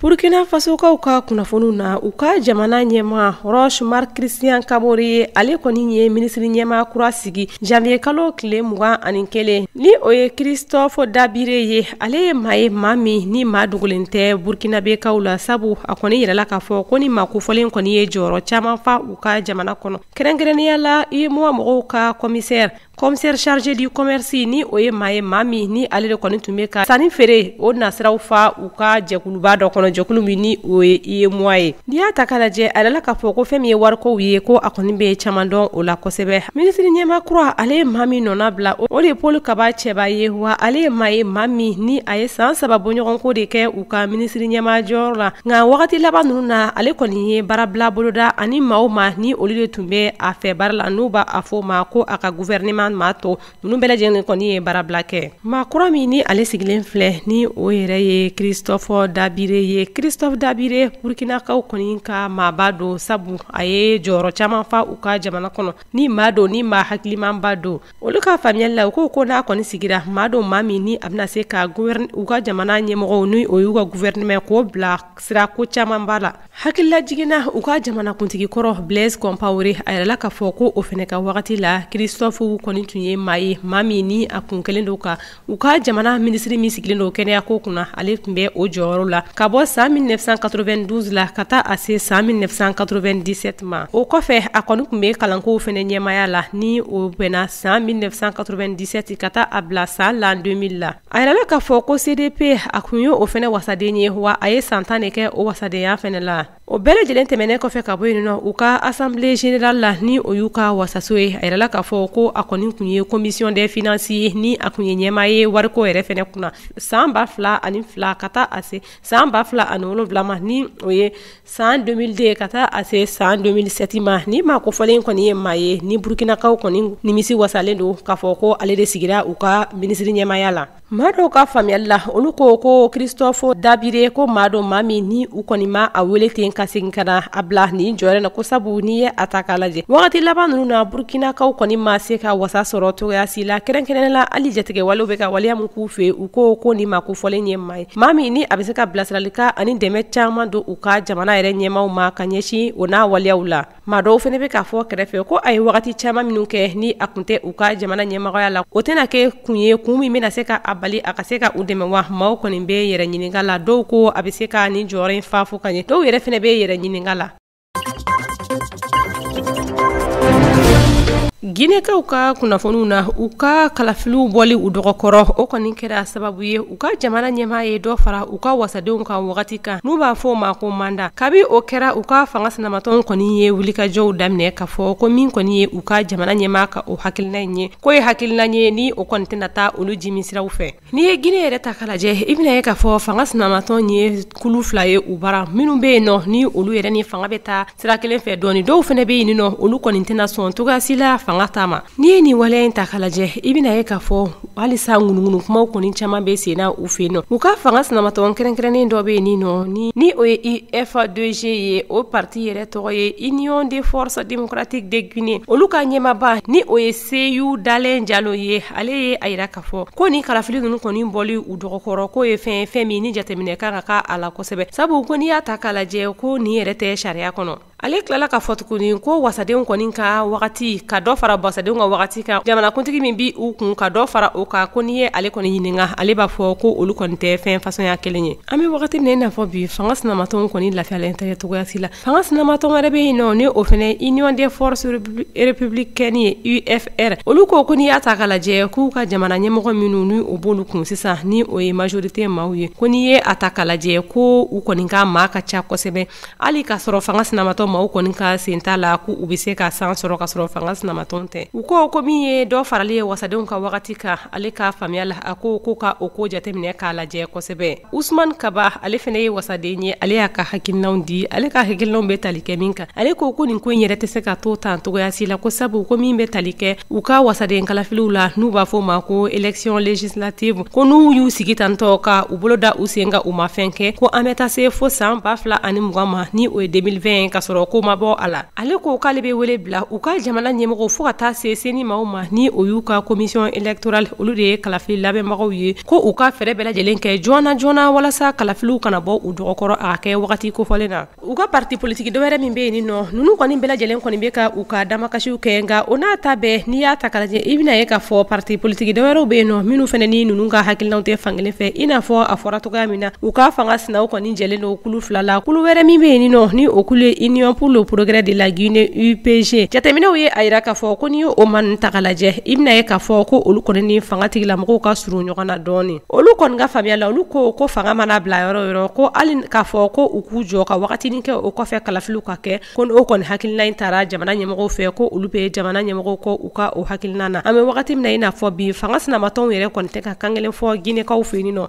Burkina Fasokaw ka kunnafoniw na u ka jamana ɲɛma Roch Marc Christian Kabore ale kɔni ye ministre ɲɛma kura sigi janvier kalo tile 21 ni o ye Christophe Dabire ye ale ye maa min ni maa dogolen tɛ Burkinabekaw la sabu a kɔni yirala k'a fɔ ko ni maa kofɔlen kɔni ye jɔyɔrɔ caman fa u ka jamana kɔnɔ kɛrɛnkɛrɛnnenya la UEMOA mɔgɔw ka commissaire chargé du commerce ni o ye maa min ni ale de kɔni tun bɛ ka sanni feere o nasiraw fa u ka jɛkuluba dɔ kɔnɔ jɛkulu min ni o ye UEMOA ye n'i y'a ta k'a lajɛ a yɛrɛ la k'a fɔ ko fɛn min ye warikow ye ko a kɔni bɛ caman dɔn o la kosɛbɛ ministre ɲɛma kura ale ye maa min nɔna bila o de ye Paul Kaba cɛba ye wa ale ye maa min ni a ye san 3 bɔɲɔgɔnko de kɛ u ka ministre ɲɛma jɔyɔrɔ la nka wagati laban ninnu na ale kɔni ye baarabila boloda ani maaw ma ni olu de tun bɛ a fɛ baara la n'u b'a fɔ o ma ko a ka gouvernement maa tɔ ninnu bɛɛ lajɛlen kɔni ye baarabila kɛ maa kura min ni ale sigilen filɛ ni o yɛrɛ ye Christophe Dabire ye Christophe Dabire Burkinakaw kɔni ka maaba don sabu a ye jɔyɔrɔ caman fa u ka jamana kɔnɔ ni maa don ni maa hakilimanba don olu ka faamuyali la u ko n'a kɔni sigira maa don maa min ni a bɛna se ka u ka jamana ɲɛmɔgɔw ni o y'u ka gouvernement k'o bila sira ko caman b'a la hakilila jiginna u ka jamana kuntigi kɔrɔ Blaise Compaoré a yɛrɛ la k'a fɔ ko o fɛnɛ ka wagati la Christophe kɔni tun ye maa ye maa min ni a kun kelen don ka u ka jamana ministre min sigilen don kɛnɛya ko kunna ale tun bɛ o jɔyɔrɔ la ka bɔ san 1992 la ka taa a se san 1997 ma o kɔfɛ a kɔni tun bɛ kalankow fɛnɛ ɲɛmaya la ni o bɛnna san 1997 ka taa a bila san 2000 la a yɛrɛ la k'a fɔ ko CDP a kun ye o fɛnɛ wasaden ye wa a ye san 10 de kɛ o wasadenya fɛnɛ la o bɛɛ lajɛlen tɛmɛnen kɔfɛ ka bɔ yen nɔ u ka assemblée générale la ni o y'u ka wasaso ye a yɛrɛ la k'a fɔ ko a kɔni kun ye commission des finances ye ni a kun ye ɲɛma ye wariko yɛrɛ fɛnɛ kunna san 2002 ka taa a se san 2007 ma ni o ye san 2002 ka taa a se san 2007 ma ni maa kofɔlen kɔni ye maa ye ni Burkinakaw kɔni nimisi wasalen don k'a fɔ ko ale de sigira u ka ministre ɲɛmaya la maa dɔw ka faamuyali la olu ko Christophe Dabire ko maa dɔ maa min ni u kɔni ma a wele ten ka segin ka na a bila nin jɔyɔrɔ na ko sabu n'i ye a ta k'a lajɛ wagati laban ninnu na Burkinakaw kɔni ma se ka wasa sɔrɔ togoya si la kɛrɛnkɛrɛnnen la hali jatigɛwalew bɛ ka waleya mun k'u fɛ u ko ni maa kofɔlen ye maa ye maa min ni a bɛ se ka bilasiralika ani dɛmɛ caman don u ka jamana yɛrɛ ɲɛmaw ma ka ɲɛsin o n'a waleyaw la maa dɔw fɛnɛ bɛ k'a fɔ kɛrɛfɛ ko a ye wagati caman minnu kɛ ni a kun tɛ u ka jamana ɲɛmɔgɔya la o tɛna kɛ kun ye kun min bɛna se ka a bali a ka se ka u dɛmɛ wa maaw kɔni bɛ yɛrɛ ɲininka la dɔw ko a bɛ se ka nin jɔyɔrɔ in fa fo ka ɲɛ dɔw yɛrɛ fɛnɛ bɛ yɛrɛ ɲininka la Guinekaw ka kunnafoniw na u ka kalafiliw bɔli u dɔgɔkɔrɔ o kɔni kɛra sababu ye u ka jamana ɲɛmaa ye dɔ fara u ka wasadenw kan wagati kan n'u b'a fɔ o ma ko manda kabi o kɛra u ka fanga sinamatɔn kɔni ye wulikajɔw daminɛ ka fɔ ko min kɔni ye u ka jamana ɲɛmaa ka o hakilina ye ko ye hakilina ye ni o kɔni tɛna taa olu jimisiraw fɛ n'i ye Guinée yɛrɛ ta k'a lajɛ i bɛna ye k'a fɔ fanga sinamatɔn ye kulu 2 ye u bara minnu bɛ yen nɔ ni olu yɛrɛ ni fanga bɛ taa sira kelen fɛ dɔɔni dɔw fɛnɛ bɛ yen nɔ olu kɔni tɛna sɔn togoya si la fanga tama ni ye nin waleya in ta k'a lajɛ i bɛna ye k'a fɔ halisa ŋunuŋunu kumaw kɔni caman bɛ sen na u fɛ yen nɔ u ka fanga sinamatɔn kɛrɛnkɛrɛnnen dɔ bɛ yen nin nɔ ni o ye IF2G ye o parti yɛrɛ tɔgɔ ye Union des Forces Démocratiques de Guinée olu ka ɲɛmaaba ni o ye Seyu Dalen Jalo ye ale ye a yira k'a fɔ ko ni kalafili ninnu kɔni bɔli u dɔgɔkɔrɔ k'o ye fɛn min ni jateminɛ kan ka k'a la kosɛbɛ sabu ko n'i y'a ta k'a lajɛ ko nin yɛrɛ tɛ sariya kɔnɔ ale tilala ka fɔ tuguni ko wasadenw kɔni ka wagati ka dɔ fara wasadenw ka wagati kan jamanakuntigi min bi u kun ka dɔ fara o kan ko n'i ye ale kɔni ɲininka ale b'a fɔ ko olu kɔni tɛ fɛn fasɔnya kelen ye an bɛ wagati min na i n'a fɔ bi fanga sinamatɔnw kɔni lafiyalen tɛ cogoya si la fanga sinamatɔn wɛrɛ bɛ yen nɔ ni o fɛnɛ Union des Forces Républicaines ye UFR olu ko n'i y'a ta k'a lajɛ k'u ka jamana ɲɛmɔgɔ minnu ni o b'olu kun sisan ni o ye majorité maaw ye ko n'i ye a ta k'a lajɛ ko u kɔni ka maa ka ca kosɛbɛ hali k'a sɔrɔ fanga sinamatɔn maaw kɔni ka sen t'a la ko u bɛ se ka san sɔrɔ ka sɔrɔ fanga sinamatɔn tɛ u ko min ye dɔ farali ye wasadenw ka wagati kan ale ka faamuya la a ko ka o ko jateminɛ k'a lajɛ kosɛbɛ Usman Kaba ale fɛnɛ ye wasaden ye ale y'a ka hakilinaw di ale ka hakilinaw bɛ tali kɛ min kan ale ko nin ko in yɛrɛ tɛ se ka to tan togoya si la ko sabu ko min bɛ tali kɛ u ka wasaden kalafiliw la n'u b'a fɔ ma ko élection législative ko n'u y'u sigi tantɔ ka u bolo da u sen ka u ma fɛn kɛ ko an bɛ taa se fo san 2020 ma ni o ye 2020 ka sɔrɔ ko ma bɔ a la ale ko k'ale bɛ wele bila u ka jamana ɲɛmɔgɔ fo ka taa se seni maaw ma ni o y'u ka commission électorale olu de ye kalafili labɛnbagaw ye ko u ka fɛrɛ bɛɛ lajɛlen kɛ joona walasa kalafiliw kana bɔ u dɔgɔkɔrɔ a ka kɛ wagati kofɔlen na u ka parti politique dɔwɛrɛ min bɛ yen nɔ nunu kɔni bɛɛ lajɛlen kɔni bɛ ka u ka damakasiw kɛ nka o n'a ta bɛɛ n'i y'a ta k'a lajɛ i bɛna ye k'a fɔ parti politique dɔwɛrɛw bɛ yen nɔ minnu fɛnɛ ni nunu ka hakilinaw tɛ fankelen fɛ i n'a fɔ a fɔra cogoya min na u ka fanga sinaw kɔni jɛlen don kulu fila la kulu wɛrɛ min bɛ yen nɔ ni o kulu ye Union pour le progrès de la Guinée UPG jateminɛw ye a yira k'a fɔ ko n'i ye o man ta k'a lajɛ i bɛna ye k'a fɔ ko olu kɔni ni fanga tigilamɔgɔw ka surun ɲɔgɔn na dɔɔni olu kɔni ka faamuya la olu ko fanga mana bila yɔrɔ ko hali k'a fɔ ko u k'u jɔ ka wagatinin kɛ o kɔfɛ kalafiliw ka kɛ ko o kɔni hakilina in taara jamana ɲɛmɔgɔw fɛ ko olu bɛ jamana ɲɛmɔgɔw kɔ u ka o hakilina na an bɛ wagati min na i n'a fɔ bi fanga sinamatɔnw yɛrɛ kɔni tɛ ka kan kelen fɔ Guinekaw fɛ yen nɔ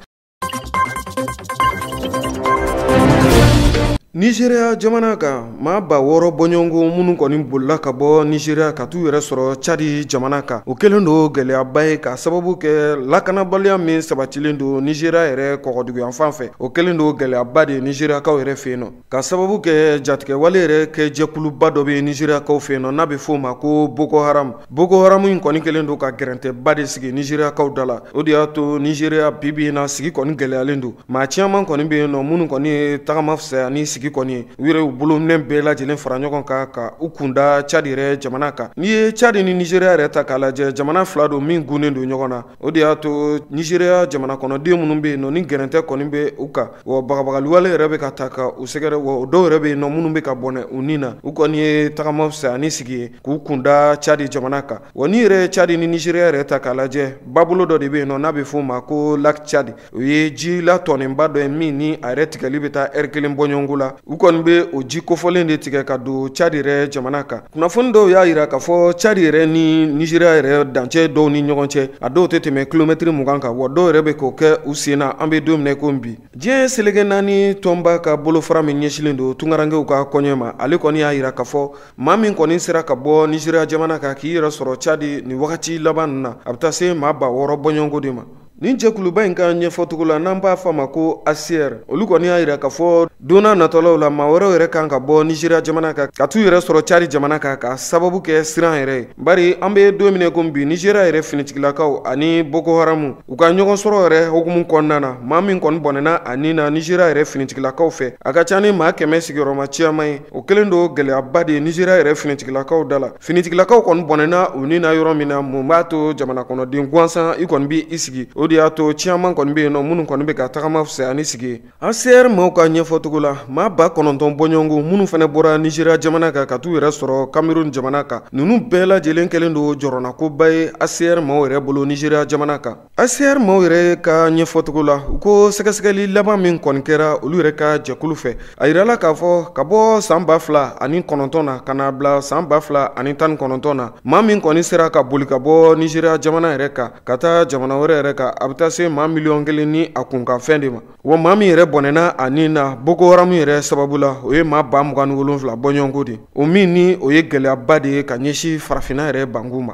Nigeria jamana kan maa ba wɔɔrɔ bɔɲɔgɔnko minnu kɔni bolila ka bɔ Nigeria ka t'u yɛrɛ sɔrɔ Chadi jamana kan o kɛlen don gɛlɛyaba ye ka sababu kɛ lakanabaliya min sabatilen don Nigeria yɛrɛ kɔgɔduguyan fan fɛ o kɛlen don gɛlɛyaba de Nigeriakaw yɛrɛ fɛ yen nɔ ka sababu kɛ jatigɛwale yɛrɛ kɛ jɛkuluba dɔ bɛ Nigeriakaw fɛ yen nɔ n'a bɛ fɔ o ma ko Boko Haram in kɔni kɛlen don ka gɛrɛntɛba de sigi Nigeriakaw da la o de y'a to Nigeria bibi in na sigi kɔni gɛlɛyalen don maa caman kɔni bɛ yen nɔ minnu kɔni ye tagama fisaya ni sigi kɔni u yɛrɛ u bolominɛ bɛɛ lajɛlen fara ɲɔgɔn kan ka u kunda Chad yɛrɛ jamana kan n'i ye Chad ni Nigeria yɛrɛ ta k'a lajɛ jamana fila don min gunnen don ɲɔgɔn na o de y'a to Nigeria jamana kɔnɔden minnu bɛ yen nɔ ni gɛrɛntɛ kɔni bɛ u kan wa bagabagaliwale yɛrɛ bɛ ka ta ka u sɛgɛrɛ wa dɔw yɛrɛ bɛ yen nɔ minnu bɛ ka bɔnɛ u nin na u kɔni ye tagama fisaya ni sigi ye k'u kunda Chad jamana kan wa n'i yɛrɛ Chad ni Nigeria yɛrɛ ta k'a lajɛ babolo dɔ de bɛ yen nɔ n'a bɛ fɔ o ma ko Lac Chad o ye ji latɔnnenba dɔ ye min ni a yɛrɛ tigɛli bɛ taa heure kelen bɔ ɲɔgɔn la u kɔni bɛ o ji kofɔlen de tigɛ ka don Chad yɛrɛ jamana kan kunnafoni dɔw y'a yira k'a fɔ Chad yɛrɛ ni Nigeria yɛrɛ dancɛ dɔw ni ɲɔgɔn cɛ a dɔw tɛ tɛmɛ kilomɛtiri 20 kan wa dɔw yɛrɛ bɛ k'o kɛ u sen na an bɛ don min na ko bi diɲɛ seleke naani tɔnba ka bolofara min ɲɛsilen don tungarankew ka kɔɲɛ ma ale kɔni y'a yira k'a fɔ maa min kɔni sera ka bɔ Nigeria jamana kan k'i yɛrɛ sɔrɔ Chad ni wagati laban ninnu na a bɛ taa se maa ba 6 bɔɲɔgɔnko de ma nin jɛkuluba in ka ɲɛfɔcogo la n'an b'a fɔ a ma ko ACR olu kɔni y'a yira k'a fɔ donna natɔlaw la maa wɛrɛw yɛrɛ kan ka bɔ Nigeria jamana kan ka t'u yɛrɛ sɔrɔ Chad jamana kan ka sababu kɛ siran yɛrɛ ye bari an bɛ don min ko bi Nigeria yɛrɛ finitigilakaw ani Boko Haram u ka ɲɔgɔn sɔrɔ yɛrɛ hukumu kɔnɔna na maa min kɔni bɔnɛna a nin na Nigeria yɛrɛ finitigilakaw fɛ a ka ca ni maa 100 sigiyɔrɔma caman ye o kɛlen don gɛlɛyaba de Nigeria yɛrɛ finitigilakaw da la finitigilakaw kɔni bɔnɛna u nin na yɔrɔ min na mun b'a to jamana kɔnɔden gansan i kɔni b'i sigi o de y'a to caman kɔni bɛ yen nɔ minnu kɔni bɛ ka tagama fisaya ni sigi ye ACR maaw ka ɲɛfɔcogo la maa ba 9 bɔɲɔgɔnko minnu fana bɔra Nigeria jamana kan ka t'u yɛrɛ sɔrɔ Cameroun jamana kan ninnu bɛɛ lajɛlen kɛlen don jɔrɔnakoba ye ACR maaw yɛrɛ bolo Nigeria jamana kan ACR maaw yɛrɛ ka ɲɛfɔcogo la u ko sɛgɛsɛgɛli laban min kɔni kɛra olu yɛrɛ ka jɛkulu fɛ a yirala k'a fɔ ka bɔ san 2019 na ka na bila san 2019 na maa min kɔni sera ka boli ka bɔ Nigeria jamana yɛrɛ kan ka taa jamana wɛrɛ yɛrɛ kan a bɛ taa se maa miliyɔn 1 ni a kun ka fɛn de ma. Wa maa min yɛrɛ bɔnɛna a nin na Boko Haram yɛrɛ sababu la o ye maa 27,000 bɔɲɔgɔnko de. O min ni o ye gɛlɛyaba de ye ka ɲɛsin farafinna yɛrɛ bangu ma.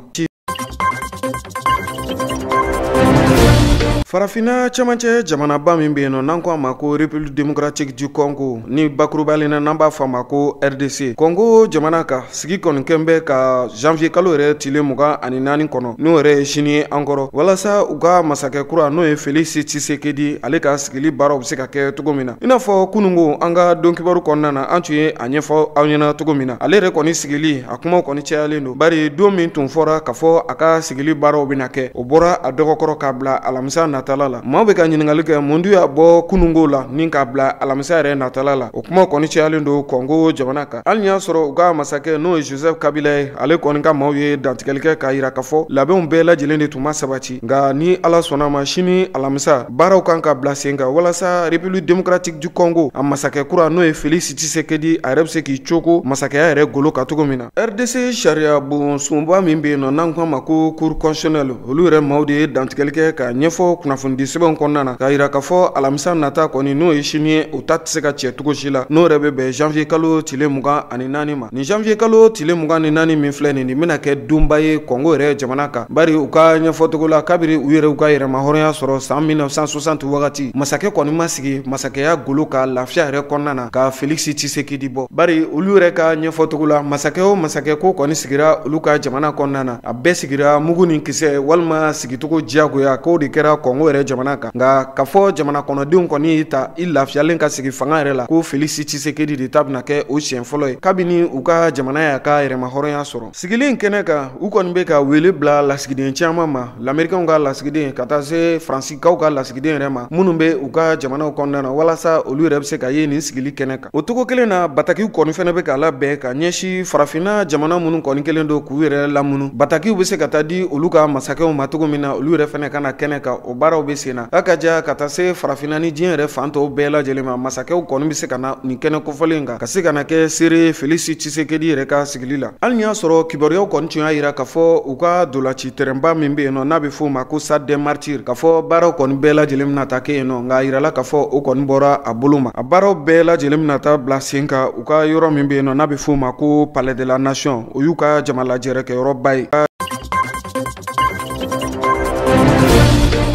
Farafina camancɛ jamanaba min bɛ yen nɔ n'an ko a ma ko République démocratique du Congo ni bakurubalen na n'an b'a fɔ a ma ko RDC. Congo jamana ka sigi kɔni kɛn bɛ ka janvier kalo yɛrɛ tile 24 kɔnɔ n'o yɛrɛ ye sini ye an kɔrɔ walasa u ka masakɛ kura n'o ye Félix Tshisekedi ale ka sigili baaraw bɛ se ka kɛ cogo min na. I n'a fɔ kunungo an ka donkibaru kɔnɔna na an tun ye a ɲɛfɔ aw ɲɛna cogo min na. Ale yɛrɛ kɔni sigili a kumaw kɔni cayalen don. Bari don min tun fɔra ka fɔ a ka sigili baaraw bɛna kɛ o bɔra a dɔgɔkɔrɔ k'a bila alamisa natala la. Maaw bɛ ka ɲininkali kɛ mun dun y'a bɔ kunungo la ni k'a bila alamisa yɛrɛ natala la. O kuma kɔni cayalen don Congo jamana kan. Hali y'a sɔrɔ u ka masakɛ n'o ye Joseph Kabila ye ale kɔni ka maaw ye dantigɛli kɛ k'a yira k'a fɔ labɛnw bɛɛ lajɛlen de tun ma sabati. Nka ni Ala sɔnna ma sini alamisa baaraw kan ka bila sen kan walasa République démocratique du Congo a masakɛ kura n'o ye Félix Tshisekedi a yɛrɛ bɛ se k'i cogo masakɛya yɛrɛ golo ka cogo min na. RDC sariya bon sunba min bɛ yen nɔ n'an ko a ma ko cour constitutionnelle olu yɛrɛ maaw de ye dantigɛli kɛ ka ɲɛfɔ kunnafoni sɛbɛnw kɔnɔna na k'a yira k'a fɔ alamisa nata kɔni n'o ye sini ye o ta tɛ se ka cɛ cogo si la n'o yɛrɛ bɛ bɛn janvier kalo tile 24 ma. Ni janvier kalo tile 24 min filɛ nin bɛna kɛ donba ye Congo yɛrɛ jamana kan. Bari u ka ɲɛfɔcogo la kabiri u yɛrɛ u ka yɛrɛma hɔrɔnya sɔrɔ san 1960 wagati masakɛ kɔni ma sigi masakɛya golo ka lafiya yɛrɛ kɔnɔna na ka Félix Tshisekedi bɔ. Bari olu yɛrɛ ka ɲɛfɔcogo la masakɛ o masakɛ ko kɔni sigira olu ka jamana kɔnɔna na a bɛɛ sigira mugu ni kisɛ walima sigicogo diyagoya k'o de kɛra Congo yɛrɛ jamana kan. Nka ka fɔ jamana kɔnɔdenw kɔni y'i ta i lafiyalen ka sigi fanga yɛrɛ la ko Félix Tshisekedi de ta bɛna kɛ o siɲɛ fɔlɔ ye kabini u ka jamana y'a ka yɛrɛma hɔrɔnya sɔrɔ. Sigilen kɛnɛ kan u kɔni bɛ ka wele bila lasigiden caman ma lamɛrikɛnw ka lasigiden ka taa se Faransikaw ka lasigiden yɛrɛ ma minnu bɛ u ka jamanaw kɔnɔna na walasa olu yɛrɛ bɛ se ka ye nin sigili kɛnɛ kan. O cogo kelen na batakiw kɔni fɛnɛ bɛ k'a labɛn ka ɲɛsin farafinna jamana minnu kɔni kelen don k'u yɛrɛ lamunu. Batakiw bɛ se ka taa di olu ka masakɛw ma cogo min na olu yɛrɛ fɛnɛ kana kɛnɛ kan o baaraw bɛ sen na. A ka ja ka taa se farafinna ni diɲɛ yɛrɛ fan tɔw bɛɛ lajɛlen ma masakɛw kɔni bɛ se ka na nin kɛnɛ kofɔlen kan ka se ka na kɛ seere Félix Tshisekedi yɛrɛ ka sigili la. Hali y'a sɔrɔ kibaruyaw kɔni tun y'a yira k'a fɔ u ka dolaci terɛnba min bɛ yen nɔ n'a bɛ f'o ma ko Stade des Martyrs k'a fɔ baaraw kɔni bɛɛ lajɛlen bɛna taa kɛ yen nɔ nka a yirala k'a fɔ o kɔni bɔra a bolo ma. A baaraw bɛɛ lajɛlen bɛna taa bila sen kan u ka yɔrɔ min bɛ yen nɔ n'a bɛ f'o ma ko Palais de la Nation o y'u ka jama lajɛrɛ kɛyɔrɔba ye.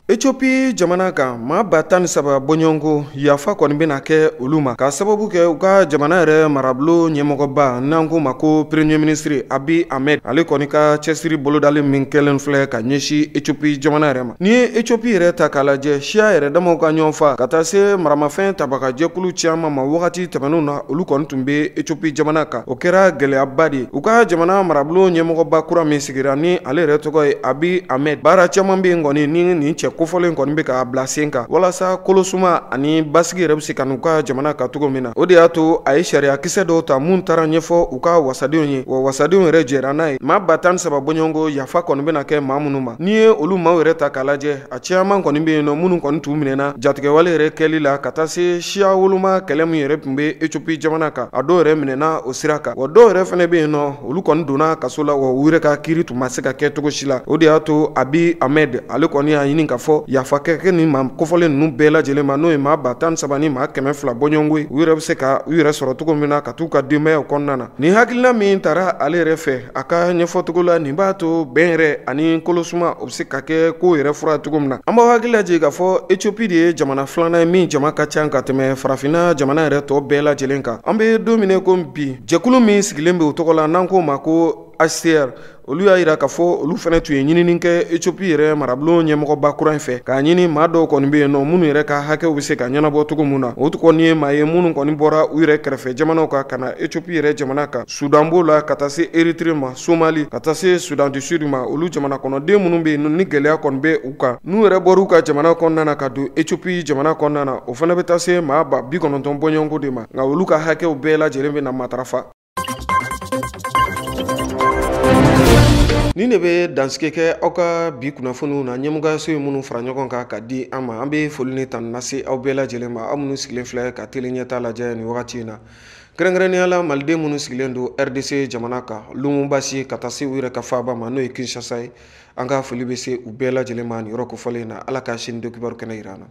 Ethiopie jamana kan maa 13 bɔɲɔgɔnko yafa kɔni bɛna kɛ olu ma ka sababu kɛ u ka jamana yɛrɛ marabolo ɲɛmɔgɔba n'an ko ma ko premier ministre Abiy Ahmed ale kɔni ka cɛsiri bolodalen min kɛlen filɛ ka ɲɛsin Ethiopie jamana yɛrɛ ma. Ni ye Ethiopie yɛrɛ ta k'a lajɛ siya yɛrɛ damaw ka ɲɔgɔn fa ka taa se maramafɛn tabakajɛkulu caman ma wagati tɛmɛnenw na olu kɔni tun bɛ Ethiopie jamana kan o kɛra gɛlɛyaba de ye. U ka jamana marabolo ɲɛmɔgɔba kura min sigira ni ale yɛrɛ tɔgɔ ye Abiy Ahmed baara caman bɛ yen kɔni ni nin cɛ kofɔlen kɔni bɛ ka bila sen kan walasa kolosuma ani basigi yɛrɛ bɛ se ka n'u ka jamana kan cogo min na. O de y'a to a ye sariya kisɛ dɔw ta mun taara ɲɛfɔ u ka wasadenw ye wa wasadenw yɛrɛ jɛra n'a ye. Maa 13 bɔɲɔgɔnko yafa kɔni bɛna kɛ maa minnu ma. N'i ye olu maaw yɛrɛ ta k'a lajɛ a caman kɔni bɛ yen nɔ minnu kɔni t'u minɛna jatigɛwale yɛrɛ kɛli la ka taa se siya woloma kɛlɛ min yɛrɛ tun bɛ Ethiopie jamana kan a dɔw yɛrɛ minɛna o sira kan wa dɔw yɛrɛ fɛnɛ bɛ yen nɔ olu kɔni donna kaso la wa u yɛrɛ ka kiiri tun ma se ka kɛ cogo si la. O de y'a to Abiy Ahmed ale kɔni y'a ɲini k'a fɔ yafa kɛ ni maa kofɔlen ninnu bɛɛ lajɛlen ma n'o ye maa 13 ni maa 200 bɔɲɔgɔnko ye u yɛrɛ bɛ se ka u yɛrɛ sɔrɔ cogo min na ka t'u ka denbayaw kɔnɔna na. Nin hakilina min taara ale yɛrɛ fɛ a ka ɲɛfɔcogo la nin b'a to bɛn yɛrɛ ani kolosuma o bɛ se ka kɛ ko yɛrɛ fura cogo min na. An b'aw hakili lajɛ k'a fɔ Ethiopie de ye jamana filanan ye min jama ka ca ka tɛmɛ farafinna jamana yɛrɛ tɔ bɛɛ lajɛlen kan. An bɛ don min ko bi jɛkulu min sigilen bɛ o tɔgɔ la n'an k'o ma ko HCR olu y'a yira k'a fɔ olu fɛnɛ tun ye ɲinini kɛ Ethiopie yɛrɛ marabolo ɲɛmɔgɔba kura in fɛ k'a ɲini maa dɔw kɔni bɛ yen nɔ minnu yɛrɛ ka hakɛw bɛ se ka ɲɛnabɔ cogo min na o kɔni ye maa ye minnu kɔni bɔra u yɛrɛ kɛrɛfɛ jamanaw kan ka na Ethiopie yɛrɛ jamana kan Sudan b'o la ka taa se Eritrea ma Somali ka taa se Sudan du Sud ma olu jamana kɔnɔden minnu bɛ yen ni gɛlɛya kɔni bɛ u kan n'u yɛrɛ bɔra u ka jamana kɔnɔna na ka don Ethiopie jamana kɔnɔna na o fana bɛ taa se maa 90 bɔɲɔgɔnko de ma nka olu ka hakɛw bɛɛ lajɛlen bɛ na matarafa. Ni ne bɛ dansigi kɛ aw ka bi kunnafoniw na ɲɛmɔgɔyaso ye minnu fara ɲɔgɔn kan ka di an ma an bɛ foli ni tanu lase aw bɛɛ lajɛlen ma aw minnu sigilen filɛ ka teli ɲɛtaa lajɛ nin wagati in na kɛrɛnkɛrɛnnenya la maliden minnu sigilen don RDC jamana kan Lumumbashi ka taa se u yɛrɛ ka faaba ma n'o ye Kinshasa ye. An ka foli bɛ se u bɛɛ lajɛlen ma nin yɔrɔ kofɔlen na. Ala ka sini dokibaru kɛnɛ yir'an na.